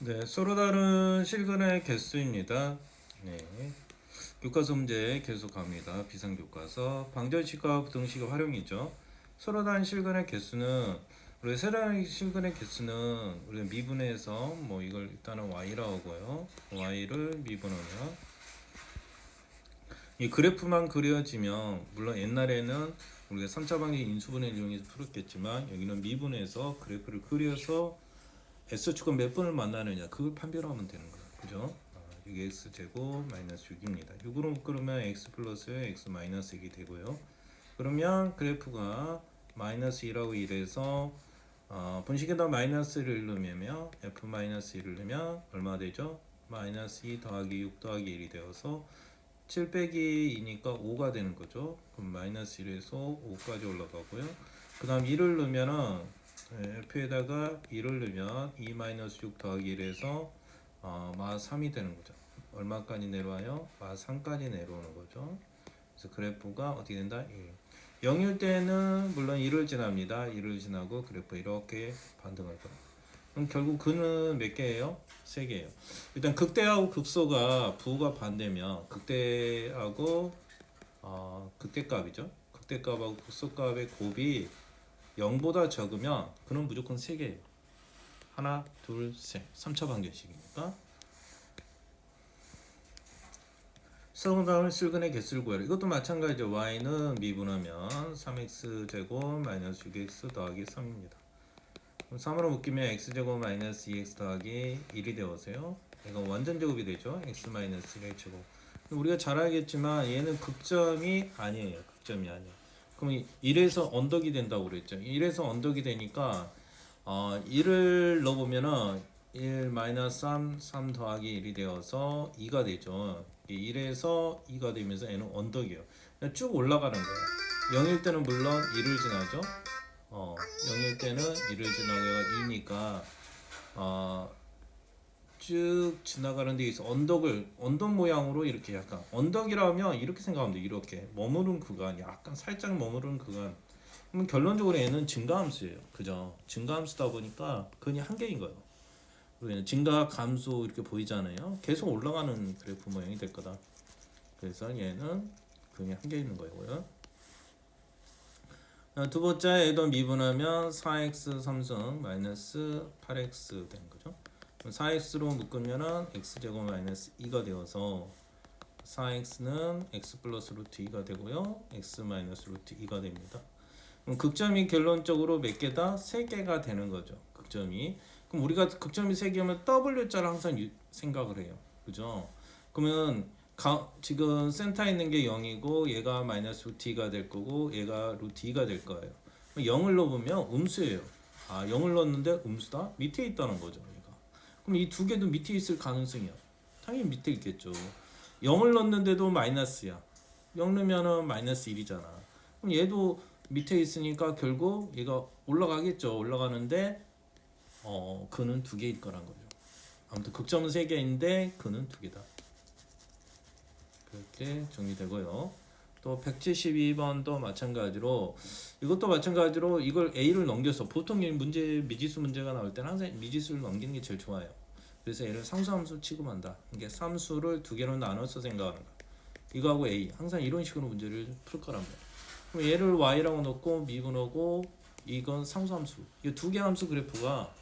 네, 서로 다른 실근의 개수입니다. 네, 교과서 문제 계속 갑니다. 비상교과서 방정식과 부등식의 활용이죠. 서로 다른 실근의 개수는 우리 세로의 실근의 개수는 우리가 미분해서 뭐 이걸 일단은 y라고 하고요. y를 미분하면 이 그래프만 그려지면 물론 옛날에는 우리가 3차 방식 인수분해를 이용해서 풀었겠지만 여기는 미분해서 그래프를 그려서 S축은 몇 번을 만나느냐 그걸 판별하면 되는 거예요. 그죠? 6x제곱 마이너스 6입니다. 6으로 묶으면 x 플러스 x 마이너스 1이 되고요. 그러면 그래프가 마이너스 2라고 이래서 분식에다 마이너스를 넣으면 f 마이너스 1을 넣으면 얼마 되죠? 마이너스 2 더하기 6 더하기 1이 되어서 7 빼기 2니까 5가 되는 거죠. 그럼 마이너스 1에서 5까지 올라가고요. 그 다음 1을 넣으면은 f에다가 2를 넣으면 2-6 더하기 1에서 마 3이 되는 거죠. 얼마까지 내려와요? 마 3까지 내려오는 거죠. 그래서 그래프가 어떻게 된다? 1. 0일 때는 물론 1을 지납니다. 1을 지나고 그래프 이렇게 반등할 거예요. 그럼 결국 근은 몇 개예요? 3개예요. 일단 극대하고 극소가 부호가 반대면 극대하고 극대값이죠. 극대값하고 극소값의 곱이 0보다 적으면 그는 무조건 3개예요. 하나, 둘, 셋. 3차 방정식이니까. 서운다운 실근의 개수를 구하라. 이것도 마찬가지죠. y는 미분하면 3x제곱 마이너스 6x 더하기 3입니다. 그럼 3으로 묶이면 x제곱 마이너스 2x 더하기 1이 되어서요. 이건 완전 제곱이 되죠. x 마이너스 1의 제곱. 우리가 잘 알겠지만 얘는 극점이 아니에요. 극점이 아니에요. 그럼 1에서 언덕이 된다고 그랬죠. 1에서 언덕이 되니까 1을 넣어보면은 1 마이너스 3 더하기 1이 되어서 2가 되죠. 1에서 2가 되면서 얘는 언덕이에요. 그냥 쭉 올라가는 거예요. 0일 때는 물론 1을 지나죠. 0일 때는 1을 지나가 2니까 쭉 지나가는 데 있어 언덕 모양으로 이렇게 약간 언덕이라면 이렇게 생각하면 돼. 이렇게 머무른 구간, 약간 살짝 머무른 구간. 그럼 결론적으로 얘는 증가함수예요. 그죠? 증가함수다 보니까 근이 한 개인 거예요. 그리고 증가 감소 이렇게 보이잖아요. 계속 올라가는 그래프 모양이 될 거다. 그래서 얘는 근이 한 개 있는 거고요. 두 번째 얘도 미분하면 4x 3승 마이너스 8x 되는 거죠. 4x로 묶으면은 x제곱 마이너스 2가 되어서 4x는 x 플러스 루트 2가 되고요. x 마이너스 루트 2가 됩니다. 그럼 극점이 결론적으로 몇 개다? 3개가 되는 거죠. 극점이. 그럼 우리가 극점이 3개면 W자를 항상 생각을 해요. 그죠? 그러면 지금 센터에 있는 게 0이고 얘가 마이너스 루트 2가 될 거고 얘가 루트 2가 될 거예요. 0을 넣어보면 음수예요. 0을 넣었는데 음수다? 밑에 있다는 거죠. 얘가. 그럼 이 두 개도 밑에 있을 가능성이야. 당연히 밑에 있겠죠. 0을 넣었는데도 마이너스야. 0 넣으면은 마이너스 1이잖아. 그럼 얘도 밑에 있으니까 결국 얘가 올라가겠죠. 올라가는데 근은 2개일 거란 거죠. 아무튼 극점은 3개인데 근은 2개다. 그렇게 정리되고요. 또 172번도 마찬가지로 이것도 마찬가지로 이걸 A를 넘겨서 보통 문제 미지수 문제가 나올 때는 항상 미지수를 넘기는 게 제일 좋아요. 그래서 얘를 상수함수 취급한다. 이게 함수를 2개로 나눠서 생각하는 거. 이거하고 A 항상 이런 식으로 문제를 풀 거란 말이에요. 그럼 얘를 y라고 넣고 미분하고 이건 상수함수. 이 두 개 함수 그래프가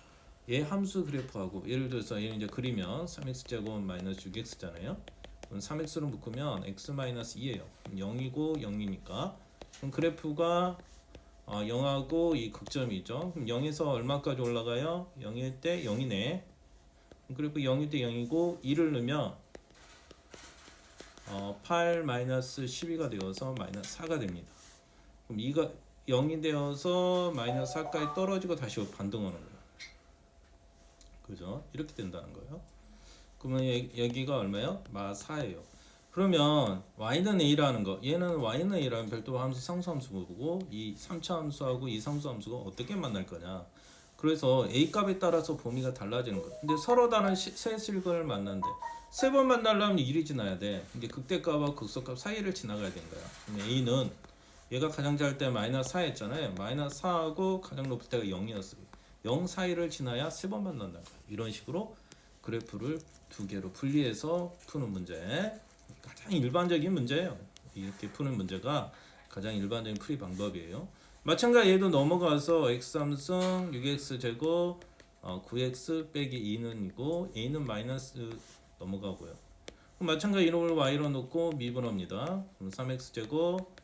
얘 함수 그래프하고 예를 들어서 얘는 이제 그리면 3x제곱 마이너스 6x잖아요. 그럼 3x로 묶으면 x 마이너스 2예요. 0이고 0이니까 그럼 그래프가 0하고 이 극점이죠. 그럼 0에서 얼마까지 올라가요? 0일 때 0이네. 그래프 0일 때 0이고 2를 넣으면 8 마이너스 12가 되어서 마이너스 4가 됩니다. 그럼 2가 0이 되어서 마이너스 4까지 떨어지고 다시 반등하는 거예요. 그죠? 이렇게 된다는 거예요. 그러면 여기가 얼마예요? 마 4예요. 그러면 y는 a라는 거, 얘는 y는 a라는 별도 함수 상수함수고 이 3차 함수하고 이 상수함수가 어떻게 만날 거냐. 그래서 a 값에 따라서 범위가 달라지는 거예요. 근데 서로 다른 세 실근을 만났는데 세 번 만나려면 1이 지나야 돼. 이제 극대값하고 극소값 사이를 지나가야 되는 거야. 그럼 a는 얘가 가장 작을 때 마이너스 4였잖아요. 마이너스 4하고 가장 높을 때가 0이었어요. 0 사이를 지나야 세 번 만난다. 이런 식으로 그래프를 두 개로 분리해서 푸는 문제. 가장 일반적인 문제예요. 이렇게 푸는 문제가 가장 일반적인 풀이 방법이에요. 마찬가지 얘도 넘어가서 x3승 6x 제곱 9x 빼기 2는이고 a는 마이너스 넘어가고요. 마찬가지 이놈을 y로 놓고 미분합니다. 그럼 3x 제곱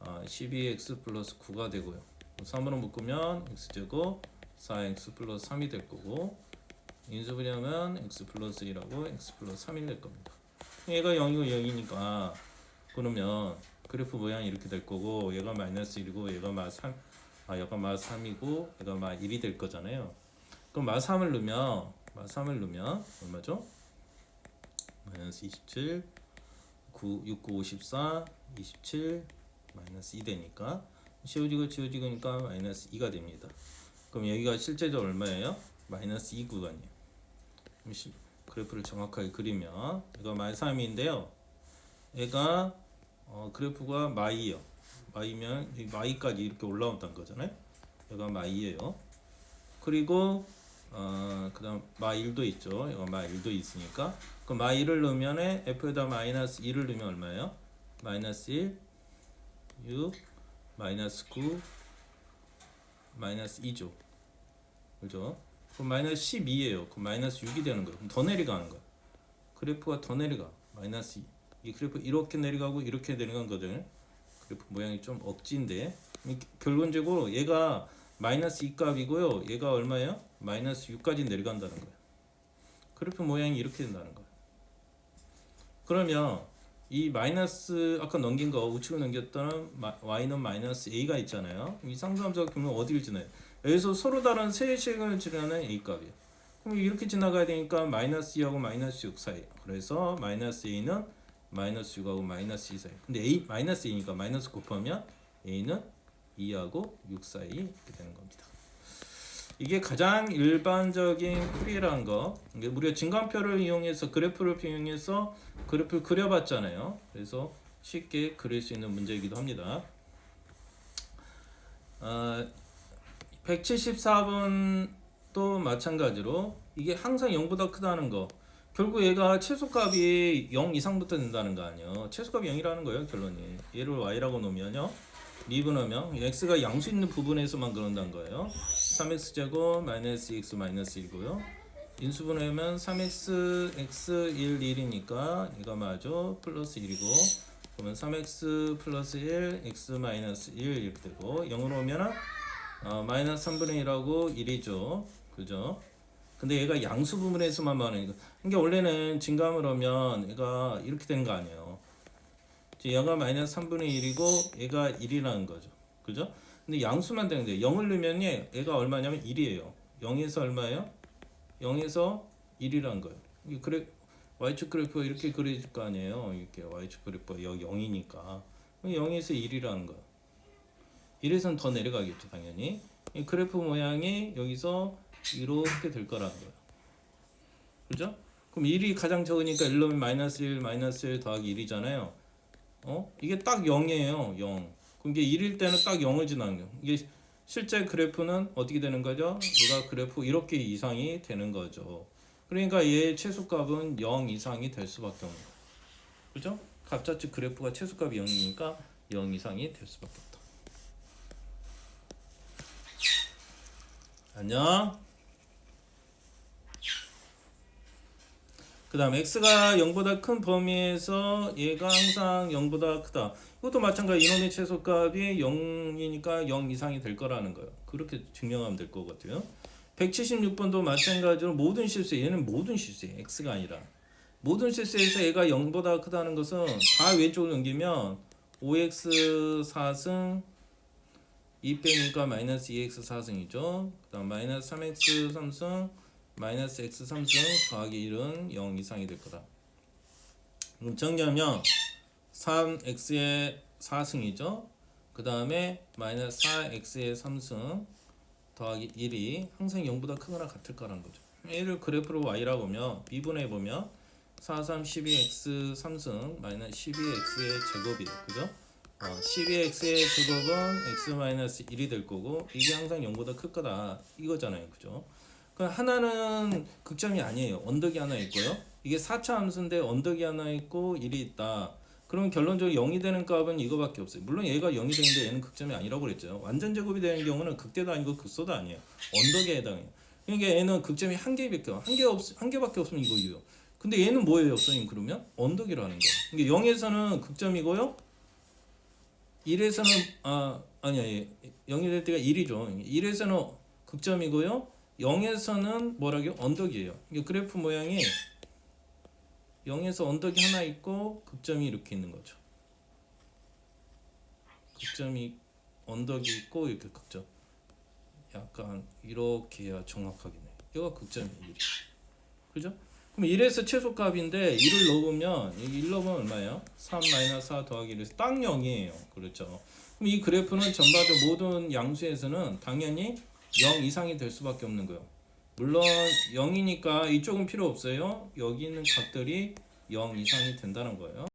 12x 플러스 9가 되고요. 3으로 묶으면 x 제곱 4x 플러스 3이 될 거고 인수분해하면 x 플러스 1하고 x 플러스 3이 될 겁니다. 얘가 0이고 0이니까 그러면 그래프 모양이 이렇게 될 거고 얘가 마이너스 1이고 얘가 마 3, 얘가 마 3이고 얘가 마 1이 될 거잖아요. 그럼 마 3을 넣으면 얼마죠? 마이너스 27 9, 6, 9, 54 27 마이너스 2 되니까 지워지고니까 마이너스 2가 됩니다. 그럼 여기가 실제적으로 얼마예요? 마이너스 2 구간이에요. 그래프를 정확하게 그리면 얘가 마이너스 3인데요. 얘가 그래프가 마이요. 마이면 마이까지 이렇게 올라온다는 거잖아요. 얘가 마이예요. 그리고 그다음 마1도 있죠. 얘가 마1도 있으니까 그 마1을 넣으면 f에다 마이너스 2를 넣으면 얼마예요? 마이너스 1 6 마이너스 9 마이너스 2죠. 그죠? 그럼 마이너스 12예요. 그럼 마이너스 6이 되는 거예요. 그럼 더 내려가는 거예요. 그래프가 더 내려가. 마이너스 2. 이 그래프 이렇게 내려가고 이렇게 내려간 거든. 그래프 모양이 좀 억지인데 결론적으로 얘가 마이너스 2 값이고요. 얘가 얼마예요? 마이너스 6까지 내려간다는 거예요. 그래프 모양이 이렇게 된다는 거예요. 그러면 이 마이너스 아까 넘긴 거 우측으로 넘겼던 y는 마이너스 a가 있잖아요. 이 상수함수가 그러면 어디를 지나요? 여기서 서로 다른 세식을 지나는 a 값이에요. 그럼 이렇게 지나가야 되니까 마이너스 2하고 마이너스 6 사이. 그래서 마이너스 a는 마이너스 6하고 마이너스 2 사이. 근데 a 마이너스 2니까 마이너스 곱하면 a는 2하고 6 사이 이렇게 되는 겁니다. 이게 가장 일반적인 풀이라는 거. 우리가 증간표를 이용해서 그래프를 이용해서 그래프를 그려봤잖아요. 그래서 쉽게 그릴 수 있는 문제이기도 합니다. 174번도 마찬가지로 이게 항상 0보다 크다는 거. 결국 얘가 최소값이 0 이상부터 된다는 거 아니에요. 최소값이 0이라는 거예요, 결론이. 얘를 y라고 놓으면요. 미분하면 x가 양수 있는 부분에서만 그런다는 거예요. 3x 제곱 마이너스 2x 마이너스 1이고요. 인수분해하면 3x x 1 1이니까 얘가 맞죠. 플러스 1이고 그러면 3x 플러스 1 x 마이너스 1 이렇게 되고 0으로 오면은 마이너스 3분의 1하고 1이죠. 그죠? 근데 얘가 양수 부분에서만 많으니까 그러니까 원래는 증감을 하면 얘가 이렇게 되는 거 아니에요. 얘가 마이너스 3분의 1이고 얘가 1이라는 거죠. 그죠? 근데 양수만 되는데 0을 넣으면 얘가 얼마냐면 1이에요. 0에서 얼마예요? 0에서 1이라는 거예요. 그래 y축 그래프가 이렇게 그려질 거 아니에요. 이렇게 y축 그래프가 여기 0이니까 0에서 1이라는 거예요. 1에서는 더 내려가겠죠, 당연히. 이 그래프 모양이 여기서 이렇게 될 거라는 거예요. 그죠? 그럼 1이 가장 적으니까 1 넣으면 마이너스 1 더하기 1이잖아요. 이게 딱 0이에요. 0. 그럼 이게 1일 때는 딱 0을 지나는 거예요. 이게 실제 그래프는 어떻게 되는 거죠? 얘가 그래프 이렇게 이상이 되는 거죠. 그러니까 얘의 최소값은 0 이상이 될 수밖에 없는 거예요. 그죠? 갑자기 그래프가 최소값이 0이니까 0 이상이 될 수밖에 없다. 안녕. 그 다음 x가 0보다 큰 범위에서 얘가 항상 0보다 크다. 이것도 마찬가지 이놈의 최소값이 0이니까 0 이상이 될 거라는 거예요. 그렇게 증명하면 될 것 같아요. 176번도 마찬가지로 모든 실수, 얘는 모든 실수예요. x가 아니라. 모든 실수에서 얘가 0보다 크다는 것은 다 왼쪽으로 넘기면 5x 4승 2 빼니까 마이너스 2x 4승이죠. 그 다음 마이너스 3x 3승 마이너스 x 3승 더하기 1은 0 이상이 될 거다. 그럼 정리하면 3x의 4승이죠. 그 다음에 마이너스 4x의 3승 더하기 1이 항상 0보다 크거나 같을 거라는 거죠. 얘를 그래프로 y라고 보면 미분해 보면 4, 3, 12x 3승 마이너스 12x의 제곱이에요. 그죠? 12x의 제곱은 x 마이너스 1이 될 거고 이게 항상 0보다 클 거다 이거잖아요. 그죠? 그러니까 하나는 극점이 아니에요. 언덕이 하나 있고요. 이게 4차 함수인데 언덕이 하나 있고 1이 있다. 그러면 결론적으로 0이 되는 값은 이거밖에 없어요. 물론 얘가 0이 되는데 얘는 극점이 아니라고 그랬죠. 완전 제곱이 되는 경우는 극대도 아니고 극소도 아니에요. 언덕에 해당해요. 그러니까 얘는 극점이 한 개밖에 한 개밖에 없으면 이거예요. 근데 얘는 뭐예요, 선생님? 그러면 언덕이라는 거예요. 그러니까 0에서는 극점이고요. 1에서는 아니야. 0이 될 때가 1이죠. 1에서는 극점이고요. 0에서는 뭐라고요? 언덕이에요. 그러니까 그래프 모양이 0에서 언덕이 하나 있고 극점이 이렇게 있는 거죠. 극점이 언덕이 있고 이렇게 극점. 약간 이렇게 해야 정확하게 내. 이거 극점이에요. 1이. 그죠? 그럼 1에서 최소값인데 1을 넣으면 여기 1 넣으면 얼마예요? 3-4 더하기 1에서 딱 0이에요. 그렇죠? 그럼 이 그래프는 전반적 모든 양수에서는 당연히 0 이상이 될 수밖에 없는 거예요. 물론 0이니까 이쪽은 필요 없어요. 여기 있는 값들이 0 이상이 된다는 거예요.